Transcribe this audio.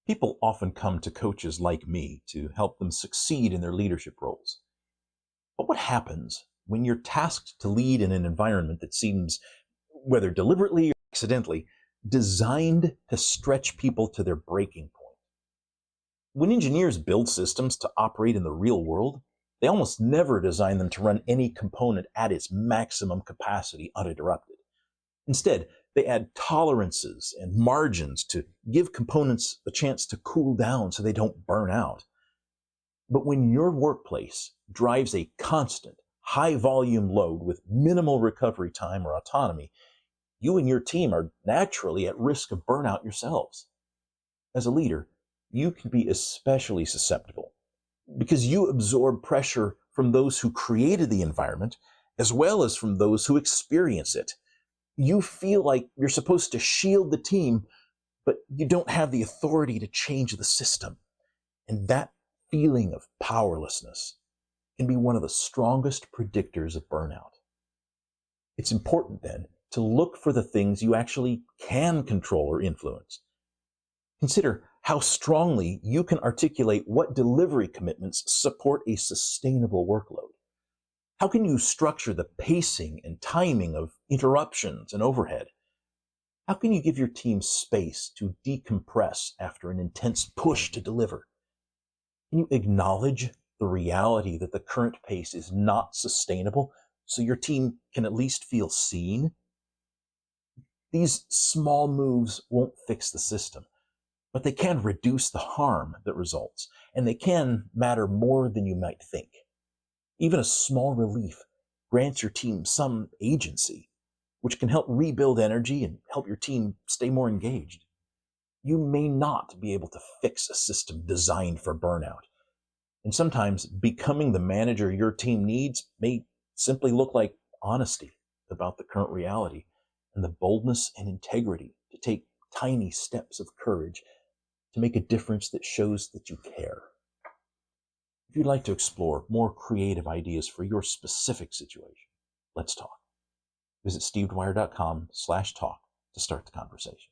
People often come to coaches like me to help them succeed in their leadership roles. But what happens when you're tasked to lead in an environment that seems, whether deliberately or accidentally, designed to stretch people to their breaking point? When engineers build systems to operate in the real world, they almost never design them to run any component at its maximum capacity uninterrupted. Instead, they add tolerances and margins to give components a chance to cool down so they don't burn out. But when your workplace drives a constant, high-volume load with minimal recovery time or autonomy, you and your team are naturally at risk of burnout yourselves. As a leader, you can be especially susceptible because you absorb pressure from those who created the environment as well as from those who experience it. You feel like you're supposed to shield the team, but you don't have the authority to change the system. And that feeling of powerlessness can be one of the strongest predictors of burnout. It's important then to look for the things you actually can control or influence. Consider how strongly you can articulate what delivery commitments support a sustainable workload. How can you structure the pacing and timing of interruptions and overhead? How can you give your team space to decompress after an intense push to deliver? Can you acknowledge the reality that the current pace is not sustainable so your team can at least feel seen? These small moves won't fix the system, but they can reduce the harm that results, and they can matter more than you might think. Even a small relief grants your team some agency, which can help rebuild energy and help your team stay more engaged. You may not be able to fix a system designed for burnout. And sometimes becoming the manager your team needs may simply look like honesty about the current reality and the boldness and integrity to take tiny steps of courage to make a difference that shows that you care. If you'd like to explore more creative ideas for your specific situation, let's talk. Visit stevedwire.com/talk to start the conversation.